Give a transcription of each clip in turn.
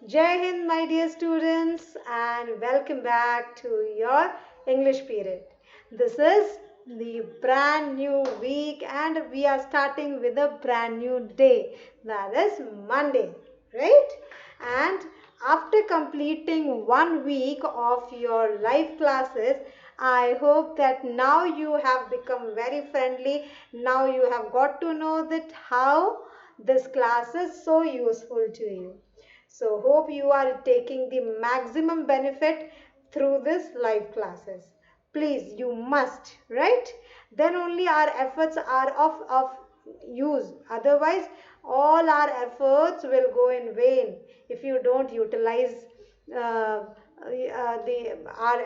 Jai Hind, my dear students, and welcome back to your English period. This is the brand new week, and we are starting with a brand new day, that is Monday, right? And after completing 1 week of your live classes, I hope that now you have become very friendly. Now you have got to know that how this class is so useful to you. So hope you are taking the maximum benefit through this live classes. Please, you must, right? Then only our efforts are of use. Otherwise, all our efforts will go in vain if you don't utilize our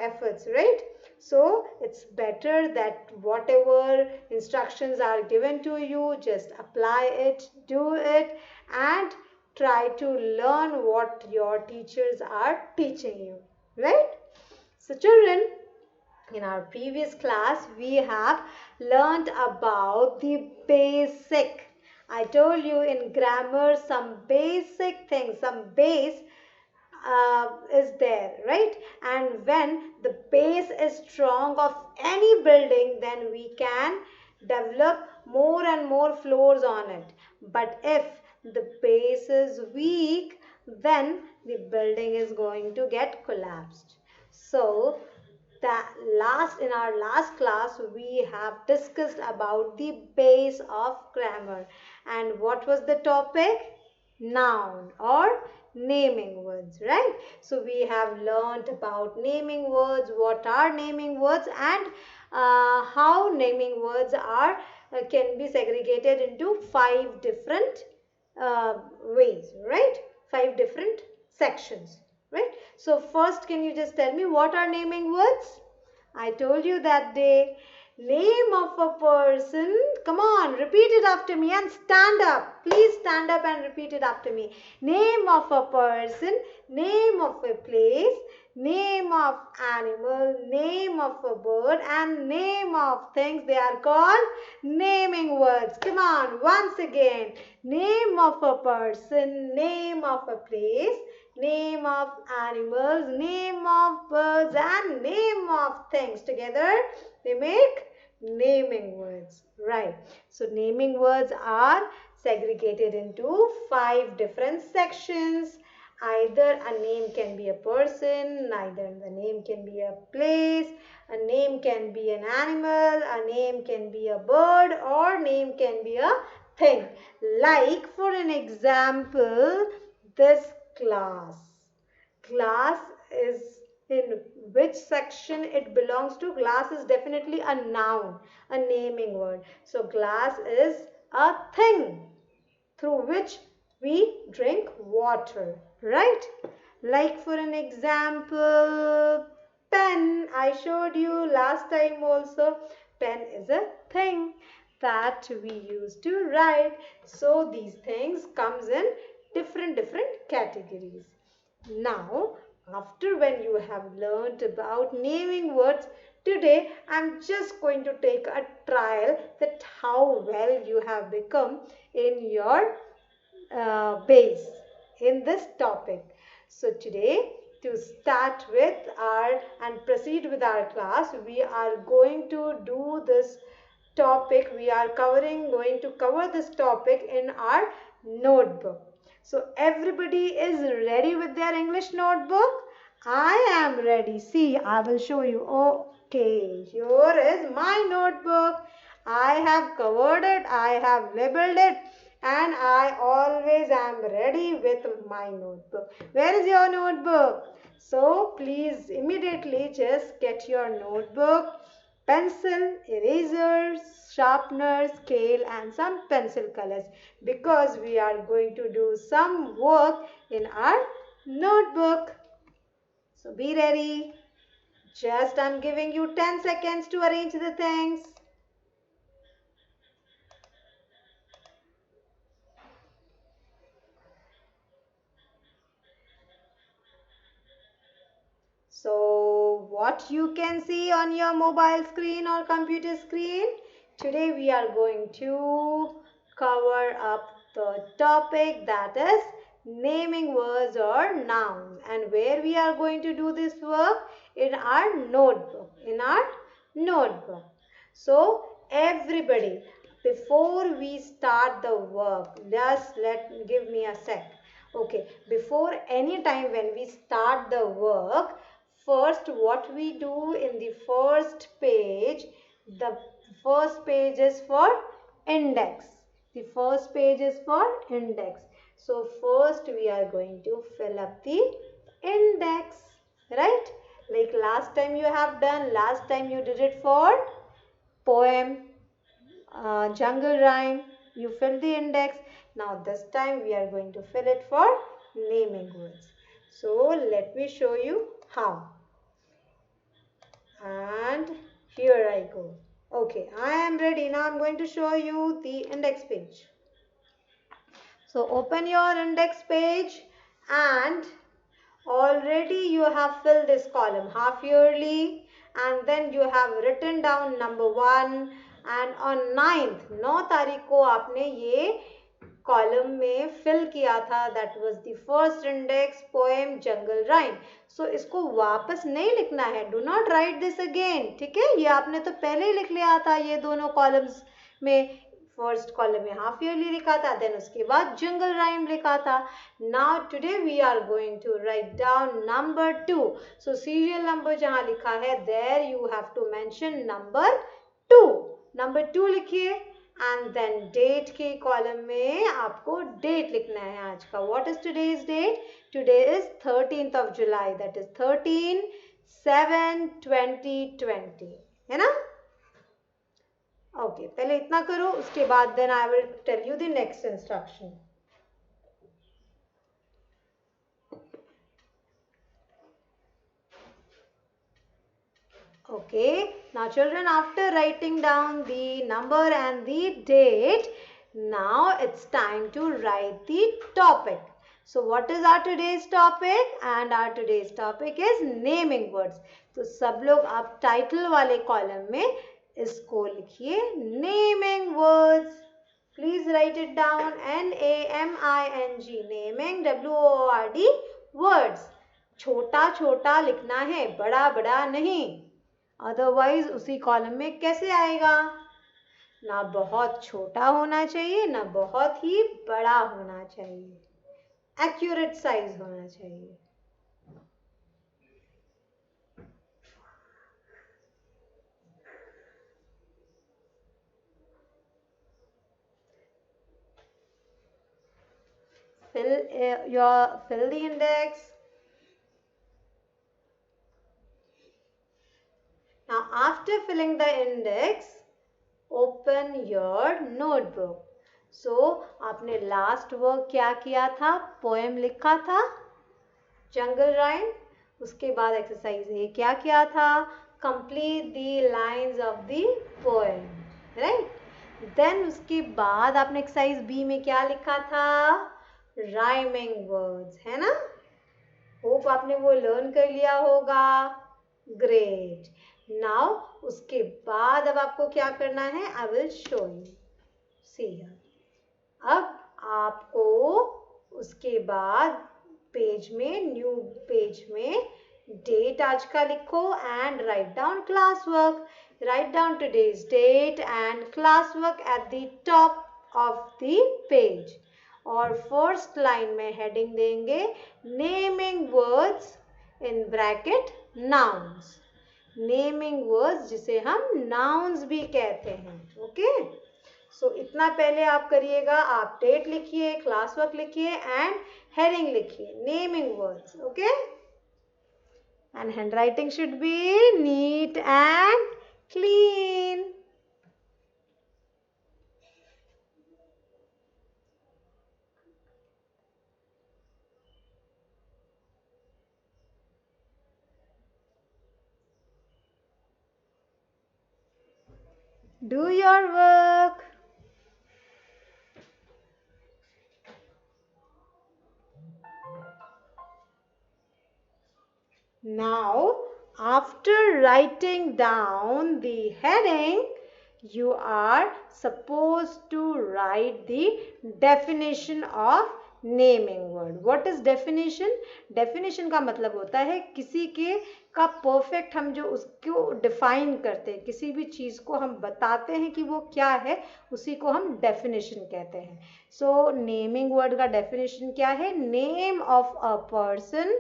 efforts, right? So it's better that whatever instructions are given to you, just apply it, do it, and try to learn what your teachers are teaching you, right? So children, in our previous class we have learned about the basic. I told you in grammar some basic things, some base is there, right? And when the base is strong of any building, then we can develop more and more floors on it. But if the base is weak, then the building is going to get collapsed. So that in our last class we have discussed about the base of grammar. And what was the topic? Noun or naming words, right? So we have learned about naming words, what are naming words, and how naming words are can be segregated into 5 different ways, right? 5 different sections, right? So first, can you just tell me what are naming words? I told you that day. Name of a person. Come on, repeat it after me and stand up. Please stand up and repeat it after me. Name of a person, name of a place, name of animal, name of a bird, and name of things. They are called naming words. Come on, once again. Name of a person, name of a place, name of animals, name of birds, and name of things. Together they make naming words, right? So naming words are segregated into 5 different sections. Either a name can be a person, either the name can be a place, a name can be an animal, a name can be a bird, or name can be a thing. Like for an example, this class. Glass is in which section it belongs to? Glass is definitely a noun, a naming word. So glass is a thing through which we drink water, right? Like for an example, pen. I showed you last time also. Pen is a thing that we use to write. So these things comes in different categories. Now, after when you have learned about naming words, today I'm just going to take a trial that how well you have become in your base in this topic. So today, to start with our and proceed with our class, we are going to do this topic. We are going to cover this topic in our notebook. So everybody is ready with their English notebook? I am ready. See, I will show you. Okay, here is my notebook. I have covered it. I have labeled it. And I always am ready with my notebook. Where is your notebook? So please immediately just get your notebook, pencil, erasers, sharpener, scale, and some pencil colors, because we are going to do some work in our notebook. So be ready. Just I'm giving you 10 seconds to arrange the things. So what you can see on your mobile screen or computer screen, today we are going to cover up the topic, that is naming words or nouns. And where we are going to do this work? In our notebook. In our notebook. So everybody, before we start the work, give me a sec. Okay, before any time when we start the work, first what we do in the the first page is for index. The first page is for index. So first we are going to fill up the index, right? Like last time you have done, last time you did it for poem, jungle rhyme, you fill the index. Now this time we are going to fill it for naming words. So let me show you how. And here I go. Okay, I am ready. Now I'm going to show you the index page. So open your index page and already you have filled this column half yearly, and then you have written down number 1, and on 9 तारीख को आपने ये column में fill किया था, that was the first index poem jungle rhyme. So इसको वापस नहीं लिखना है, do not write this again, ठीक है? ये आपने तो पहले ही लिख लिया था ये दोनों कॉलम्स में. फर्स्ट कॉलम में हाफ ईयरली लिखा था, देन उसके बाद जंगल राइम लिखा था. Now today we are going to write down number 2. So serial number जहां लिखा है there you have to mention number 2. Number 2 लिखिए, एंड देन डेट के कॉलम में आपको डेट लिखना है आज का. What is today's date? Today is 13th of July, that is 13/7/2020, है ना? ओके, पहले इतना करो, उसके बाद then I will tell you the next instruction. Okay, now children, after writing down the number and the date, now it's time to write the topic. So what is our today's topic? And our today's topic is naming words. तो सब लोग आप title वाले column में इसको लिखिए naming words. Please right it down, NAMING, naming, WORD, words. छोटा छोटा लिखना है, बड़ा बड़ा नहीं, अदरवाइज उसी कॉलम में कैसे आएगा? ना बहुत छोटा होना चाहिए, ना बहुत ही बड़ा होना चाहिए, एक्यूरेट साइज होना चाहिए. Fill the index. Now after filling the index, open your notebook. So आपने लास्ट वर्क क्या किया था? पोएम लिखा था, जंगल राइम. उसके बाद एक्सरसाइज ए क्या किया था? Complete the lines of the poem, right? Then उसके बाद आपने एक्सरसाइज बी में क्या लिखा था? राइमिंग वर्ड्स, है ना? होप आपने वो लर्न कर लिया होगा. ग्रेट. नाउ उसके बाद अब आपको क्या करना है? I will show you. See here. अब आपको उसके बाद पेज में, न्यू पेज में डेट आज का लिखो and write down class work. Write down today's date and class work at the top of the page. और फर्स्ट लाइन में हेडिंग देंगे naming words in bracket nouns. Naming words जिसे हम nouns भी कहते हैं. ओके, सो इतना पहले आप करिएगा. आप डेट लिखिए, क्लास वर्क लिखिए एंड हेडिंग लिखिए naming words. Okay, and hand writing should be neat and clean. Do your work. Now, after writing down the heading, you are supposed to write the definition of naming word. What is definition? Definition का मतलब होता है किसी के का perfect, हम जो उसको डिफाइन करते हैं, किसी भी चीज को हम बताते हैं कि वो क्या है, उसी को हम डेफिनेशन कहते हैं. सो नेमिंग वर्ड का डेफिनेशन क्या है? Name of a person,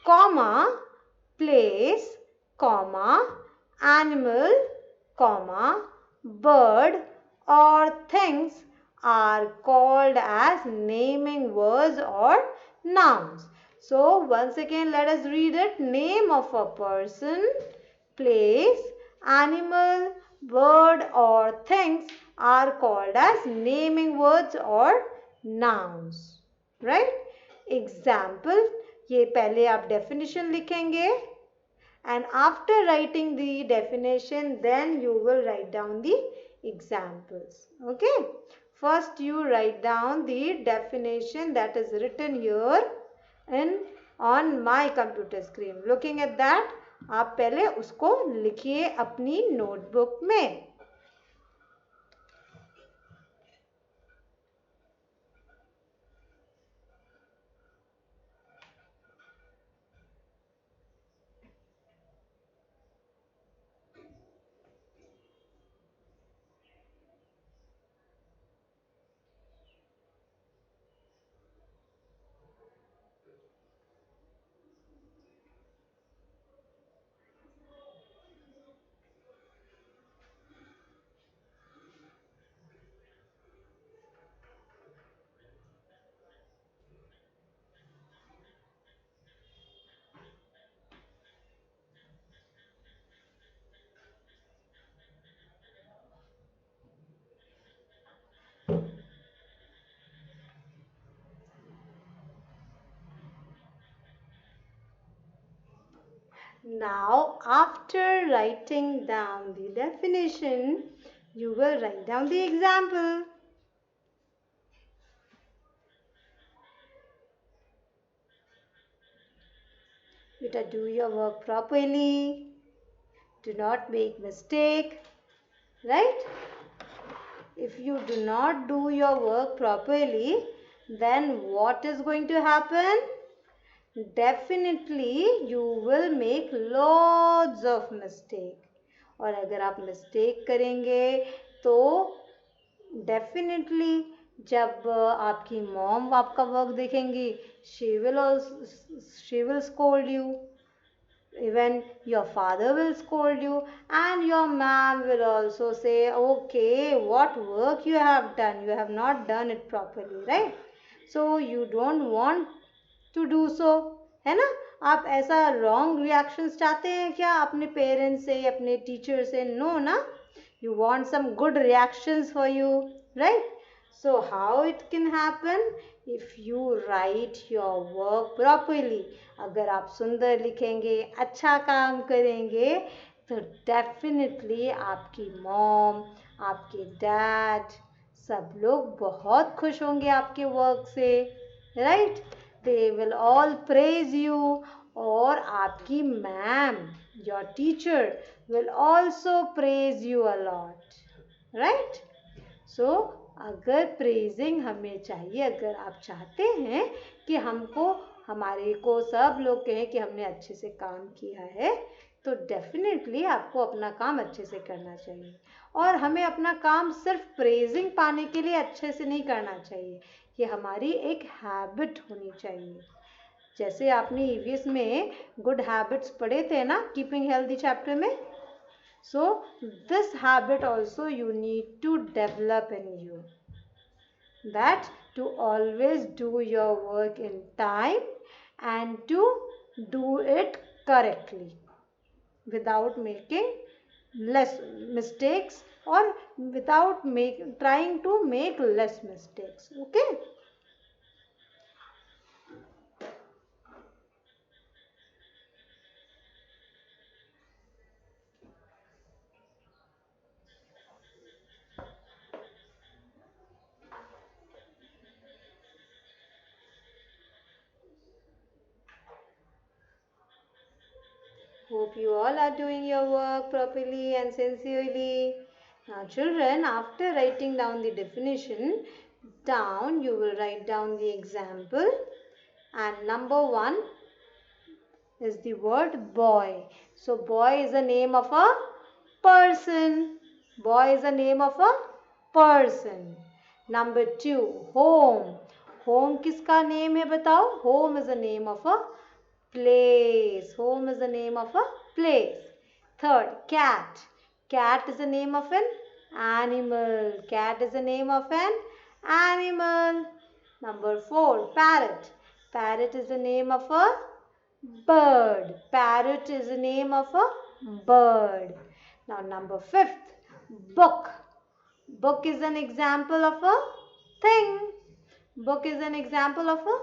comma, place, comma, animal, comma, bird or things are called as naming words or nouns. So once again let us read it. Name of a person, place, animal, bird or things are called as naming words or nouns. Right? Example, ये पहले आप definition लिखेंगे, and after writing the definition then you will write down the examples. Okay, first you write down the definition that is written here in on my computer screen. Looking at that, आप पहले उसको लिखिए अपनी notebook में. Now, after writing down the definition, you will write down the example. Beta, do your work properly. Do not make mistake. Right? If you do not do your work properly, then what is going to happen? Definitely you will make lots of mistake. और अगर आप mistake करेंगे तो definitely जब आपकी mom आपका work देखेंगी, she will scold you. Even your father will scold you, and your mom will also say, okay, what work you have done, you have not done it properly, right? So you don't want to do so, है ना? आप ऐसा wrong reactions चाहते हैं क्या अपने parents से, अपने teacher से? No ना, you want some good reactions for you, right? So how it can happen? If you write your work properly. अगर आप सुंदर लिखेंगे, अच्छा काम करेंगे, तो डेफिनेटली आपकी मॉम, आपके डैड, सब लोग बहुत खुश होंगे आपके वर्क से, right? They will all praise you. और आपकी ma'am, your teacher will also praise you a lot, right? So अगर प्रेजिंग हमें चाहिए, अगर आप चाहते हैं कि हमको, हमारे को सब लोग कहें कि हमने अच्छे से काम किया है, तो डेफिनेटली आपको अपना काम अच्छे से करना चाहिए. और हमें अपना काम सिर्फ प्रेजिंग पाने के लिए अच्छे से नहीं करना चाहिए, ये हमारी एक हैबिट होनी चाहिए. जैसे आपने ईवीएस में गुड हैबिट्स पढ़े थे ना, कीपिंग हेल्दी चैप्टर में. So this habit also you need to develop in you, that to always do your work in time and to do it correctly without making less mistakes, or without trying to make less mistakes. Okay. Hope you all are doing your work properly and sincerely. Now children, after writing down the definition, down, you will write down the example, and number 1 is the word boy. So boy is the name of a person. Boy is the name of a person. Number 2, home. Home किसका name है बताओ? Home is the name of a place. Home is the name of a place. Third, cat. Cat is the name of an animal. Cat is the name of an animal. Number 4, parrot. Parrot is the name of a bird. Parrot is the name of a bird. Now number 5th, book. Book is an example of a thing. Book is an example of a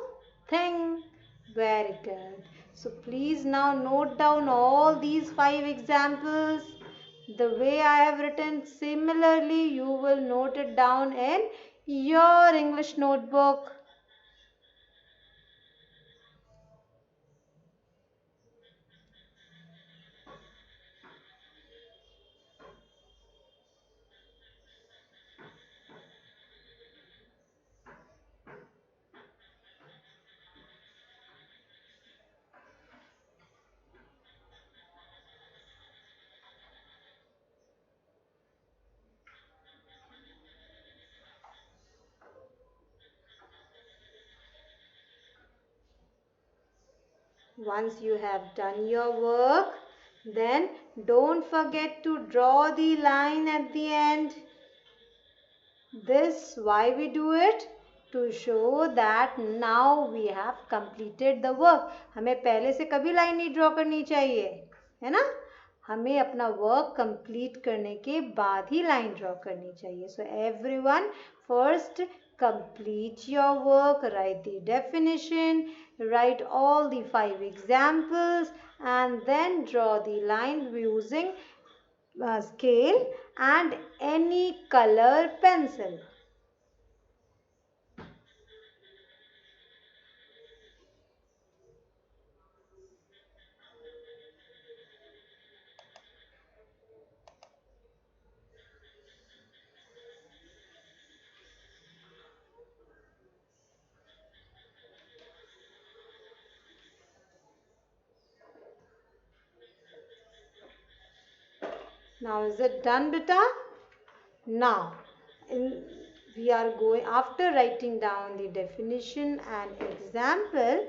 thing. Very good. So please now note down all these 5 examples. The way I have written, similarly you will note it down in your English notebook. Once you have done your work, then don't forget to draw the line at the end. This, why we do it? To show that now we have completed the work. हमें पहले से कभी line नहीं draw करनी चाहिए, है ना? हमें अपना वर्क कंप्लीट करने के बाद ही लाइन ड्रॉ करनी चाहिए. So everyone, first complete your work, write the definition, write all the 5 examples, and then draw the line using scale and any color pencil. Now is it done, beta? Now we are going, after writing down the definition and example,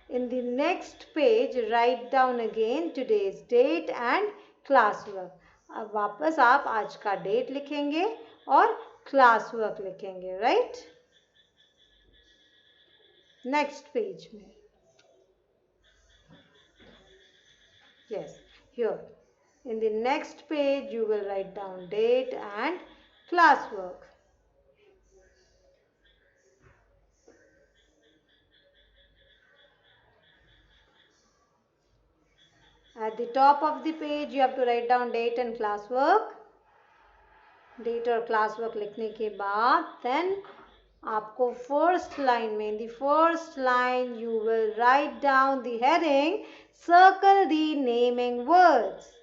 in the next page write down again today's date and class work. अब वापस आप आज का date लिखेंगे और class work लिखेंगे, right? Next page में, yes, here. In the next page, you will write down date and classwork. At the top of the page, you have to write down date and classwork. Date और classwork लिखने के बाद, then आपको first line में, in the first line, you will write down the heading, circle the naming words.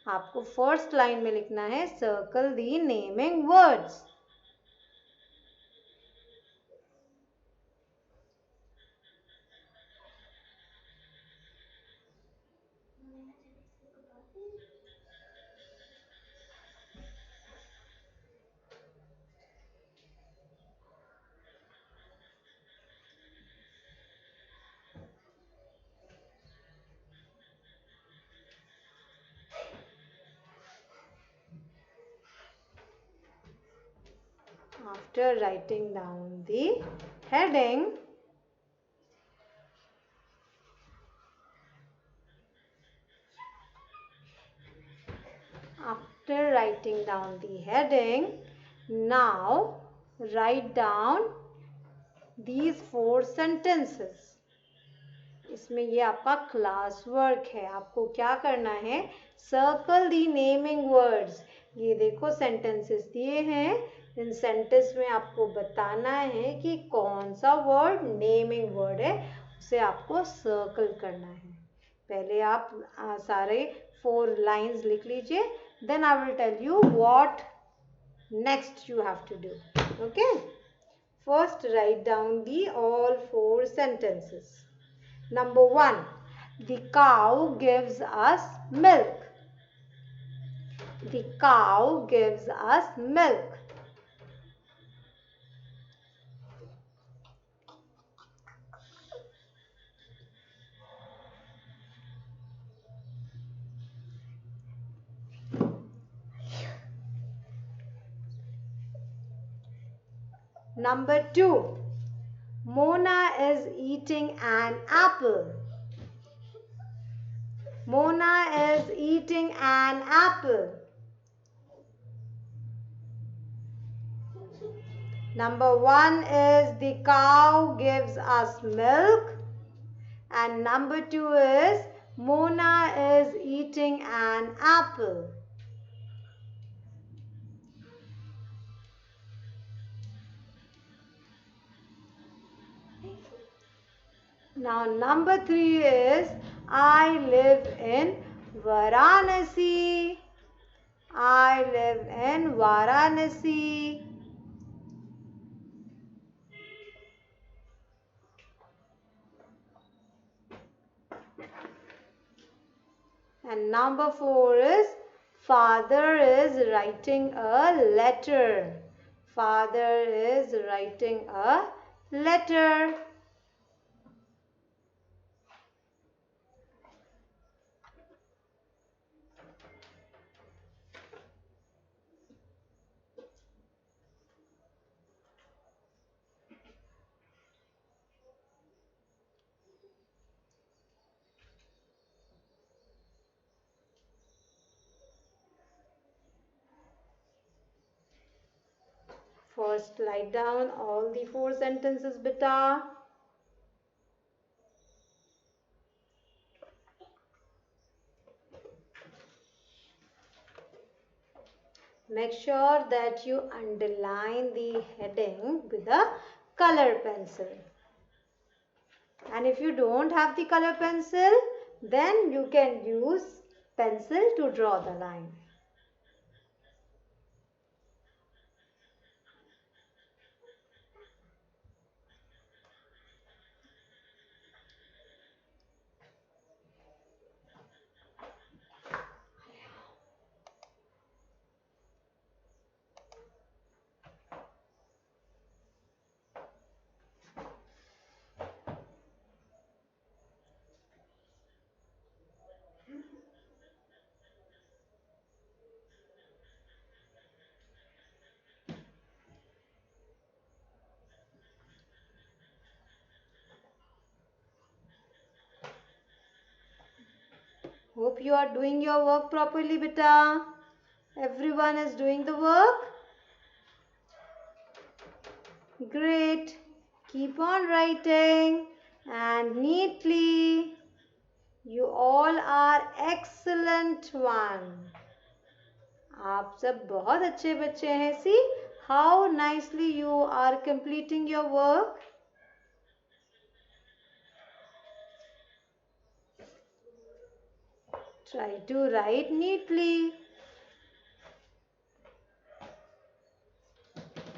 आपको first line में लिखना है circle the naming words. After writing down the heading, now write down these 4 sentences. इसमें ये आपका class work है. आपको क्या करना है? सर्कल दी नेमिंग वर्ड्स. ये देखो सेंटेंसेस दिए हैं. इन सेंटेंस में आपको बताना है कि कौन सा वर्ड नेमिंग वर्ड है, उसे आपको सर्कल करना है. पहले आप सारे 4 लाइंस लिख लीजिए. Then I will tell you what next you have to do. Okay? First, write down the all four sentences. Number 1. The cow gives us milk. The cow gives us milk. Number 2. Mona is eating an apple. Mona is eating an apple. Number 1 is the cow gives us milk. And number 2 is Mona is eating an apple. Now number 3 is I live in Varanasi. I live in Varanasi. And number 4 is father is writing a letter. Father is writing a letter. First, write down all the four sentences, beta. Make sure that you underline the heading with a color pencil. And if you don't have the color pencil, then you can use pencil to draw the line. Hope you are doing your work properly, beta. Everyone is doing the work. Great. Keep on writing and neatly. You all are excellent one. आप सब बहुत अच्छे बच्चे हैं. See how nicely you are completing your work. Try to write neatly.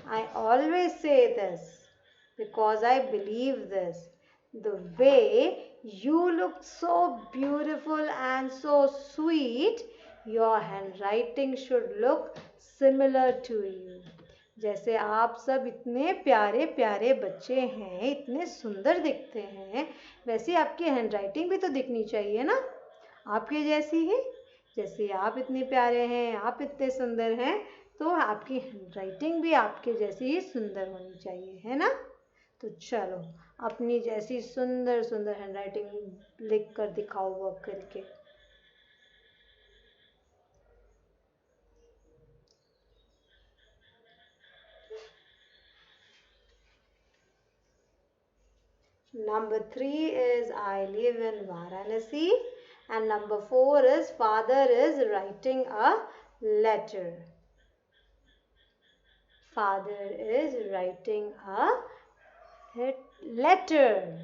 I always say this because I believe this. The way you look so beautiful and so sweet, your handwriting should look similar to you. जैसे आप सब इतने प्यारे प्यारे बच्चे हैं, इतने सुंदर दिखते हैं, वैसे आपकी हैंडराइटिंग भी तो दिखनी चाहिए ना, आपके जैसी ही. जैसे आप इतने प्यारे हैं, आप इतने सुंदर हैं, तो आपकी हैंडराइटिंग भी आपके जैसी ही सुंदर होनी चाहिए, है ना. तो चलो अपनी जैसी सुंदर सुंदर हैंडराइटिंग लिख कर दिखाओ वर्क करके. Number 3 is I live in Varanasi. And number 4 is father is writing a letter. Father is writing a letter.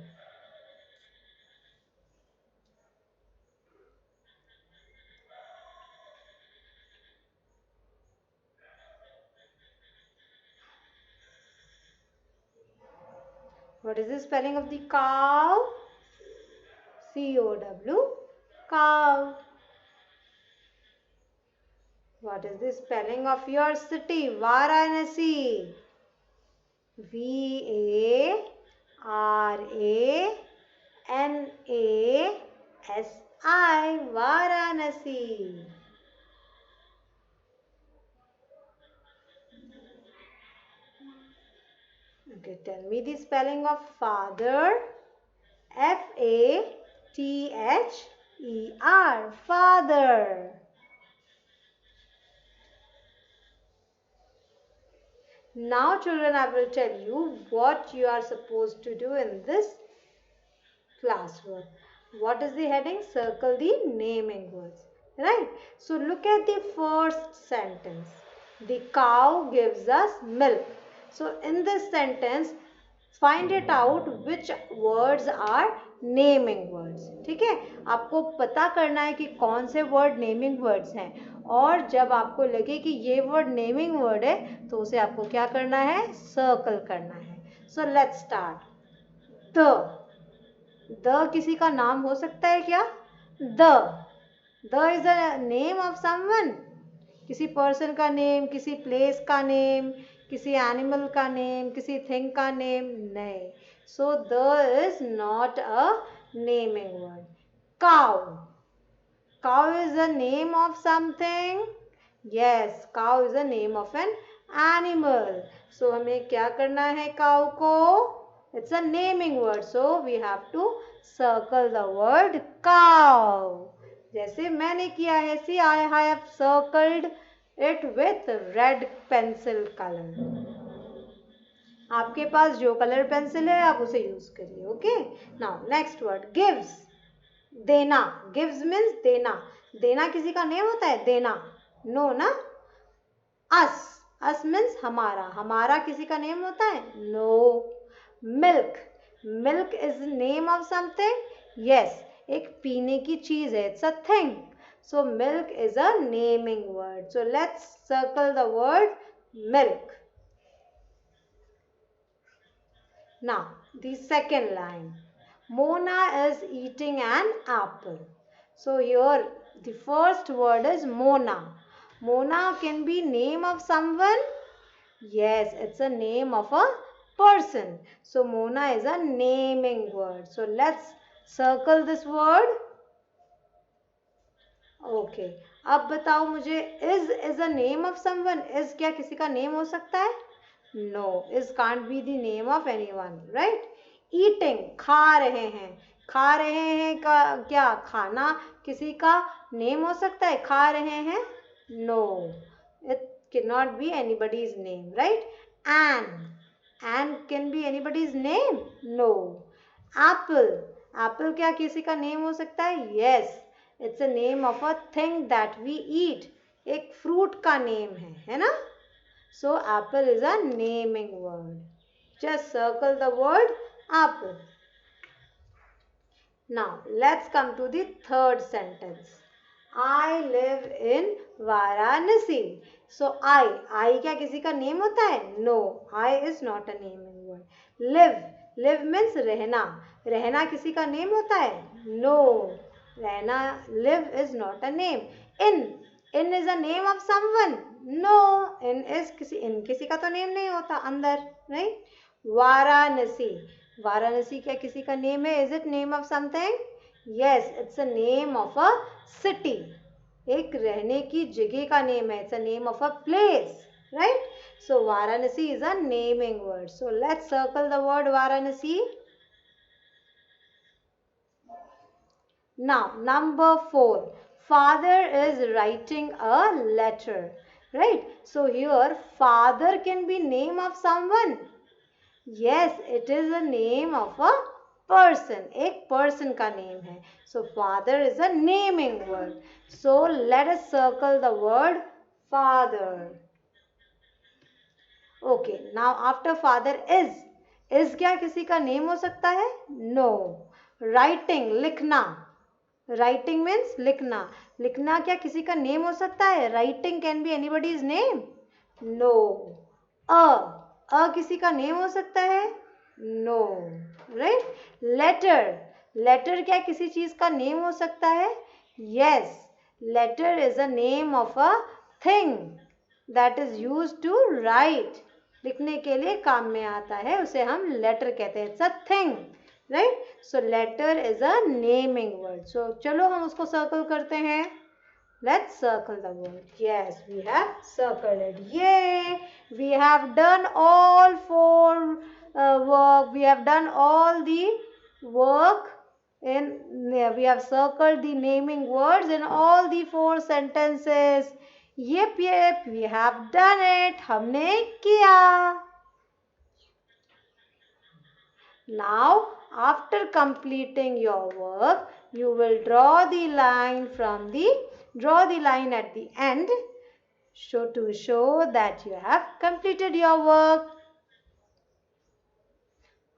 What is the spelling of the cow? C-O-W, cow. What is the spelling of your city? Varanasi. V-A-R-A-N-A-S-I, Varanasi. Okay, tell me the spelling of father. F-A-T-H-E-R, father. Now children, I will tell you what you are supposed to do in this classwork. What is the heading? Circle the naming words. Right? So look at the first sentence. The cow gives us milk. So in this sentence, find it out which words are naming words. ठीक है, आपको पता करना है कि कौन से word naming words हैं, और जब आपको लगे कि ये वर्ड नेमिंग वर्ड है तो उसे आपको क्या करना है? सर्कल करना है. So let's start. द किसी का नाम हो सकता है क्या? The is a name of someone. किसी पर्सन का नेम, किसी प्लेस का नेम, किसी एनिमल का नेम, किसी थिंग का नेम? नहीं. So the is not a naming word. Cow is a name of something. Yes, cow is a name of an animal. So हमें क्या करना है? काउ को, it's a naming word, so we have to circle the word cow. जैसे मैंने किया है. See, I have circled it with red pencil color. आपके पास जो कलर पेंसिल है आप उसे यूज करिए. Okay, now next word gives. देना. गिव्स मीन्स देना. देना किसी का नेम होता है? देना नो ना. अस मीन्स हमारा. हमारा किसी का नेम होता है? No. Milk is name of something. Yes, एक पीने की चीज है. It's a thing. So milk is a naming word. So let's circle the word milk. Now the second line, Mona is eating an apple. So here the first word is Mona. Mona can be name of someone. Yes, it's a name of a person. So Mona is a naming word. So let's circle this word. Okay, अब बताओ मुझे, is a name of someone. is क्या किसी का name हो सकता है? No, is can't be the name of anyone, right? Eating, खा रहे हैं. खा रहे हैं का क्या खाना किसी का नेम हो सकता है? खा रहे हैं? No, it cannot be anybody's name, right? And can be anybody's name? No. Apple क्या किसी का नेम हो सकता है? Yes, it's a name of a thing that we eat. एक फ्रूट का नेम है ना? So apple is a naming word. Just circle the word apple. Now let's come to the third sentence. I live in Varanasi. So I क्या किसी का name होता है? No, I is not a naming word. Live means रहना. रहना किसी का name होता है? No, रहना, live is not a name. In is a name of someone. No, in किसी का तो नेम नहीं होता अंदर, नहीं? वाराणसी क्या किसी का नेम है? Is it name of something? Yes, it's a name of a city. एक रहने की जगह का नेम है. It's a name of a place, right? So Varanasi is a naming word. So let's circle the word Varanasi. Now number 4, father is writing a letter, right? So here father can be name of someone. Yes, it is a name of a person. एक person का name है. So father is a naming word. So let us circle the word father. Okay, now after father is क्या किसी का name हो सकता है? No. Writing, लिखना. Writing means लिखना. लिखना क्या किसी का name हो सकता है? Writing can be anybody's name? No. किसी का name हो सकता है? No, right. लेटर, लेटर क्या किसी चीज का नेम हो सकता है? Yes, letter is a name of a thing that is use to write. लिखने के लिए काम में आता है, उसे हम लेटर कहते हैं. It's a thing, right. So letter is a naming word. So चलो हम उसको सर्कल करते हैं. Let's circle the word. Yes, we have circled it. Yay! We have done all four work. We have done all the work in. We have circled the naming words in all the four sentences. Yep, yep. We have done it. हमने किया. Now, after completing your work, you will draw the line at the end to show that you have completed your work.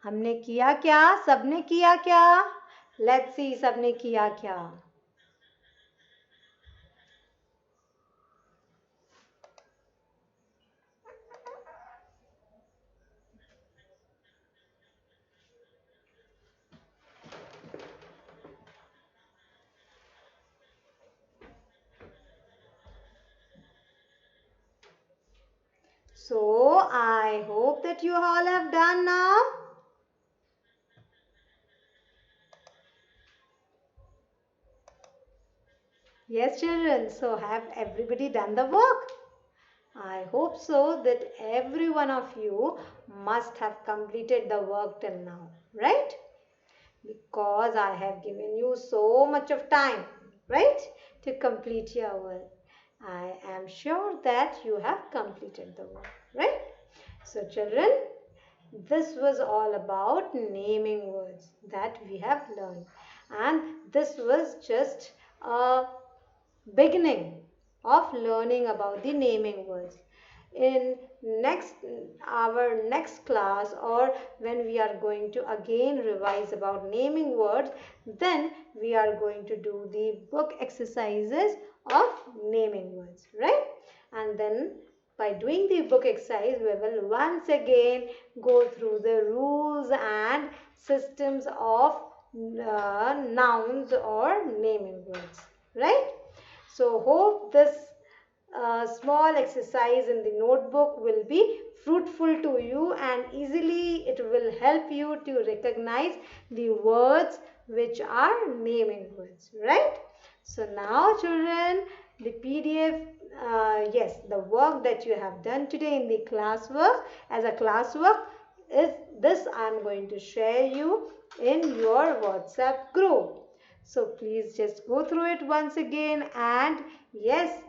हमने किया क्या? सबने किया क्या? Let's see सबने किया क्या? So, I hope that you all have done now. Yes, children. So, have everybody done the work? I hope so that every one of you must have completed the work till now, right? Because I have given you so much of time, right, to complete your work. I am sure that you have completed the work, right? So, children, this was all about naming words that we have learned, and this was just a beginning of learning about the naming words. In our next class, or when we are going to again revise about naming words, then we are going to do the book exercises of naming words, right? And then by doing the book exercise, we will once again go through the rules and systems of nouns or naming words, right? So hope this small exercise in the notebook will be fruitful to you, and easily it will help you to recognize the words which are naming words, right? So now children, the PDF, yes, the work that you have done today in the classwork, as a classwork, is this I am going to share you in your WhatsApp group. So please just go through it once again, and yes,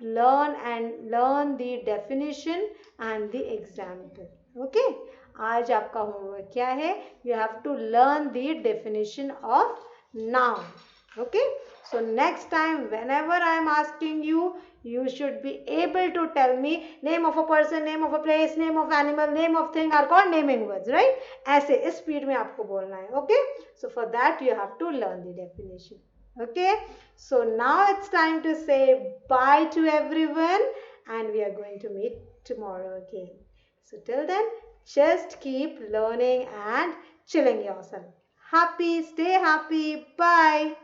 learn the definition and the example. Okay, आज आपका homework क्या है? You have to learn the definition of noun. Okay, so next time whenever I am asking you, you should be able to tell me name of a person, name of a place, name of animal, name of thing are called naming words, right? ऐसे इस speed में आपको बोलना है. Okay, so for that you have to learn the definition. Okay, so now it's time to say bye to everyone, and we are going to meet tomorrow again. So till then, just keep learning and chilling yourself. Happy, stay happy. Bye.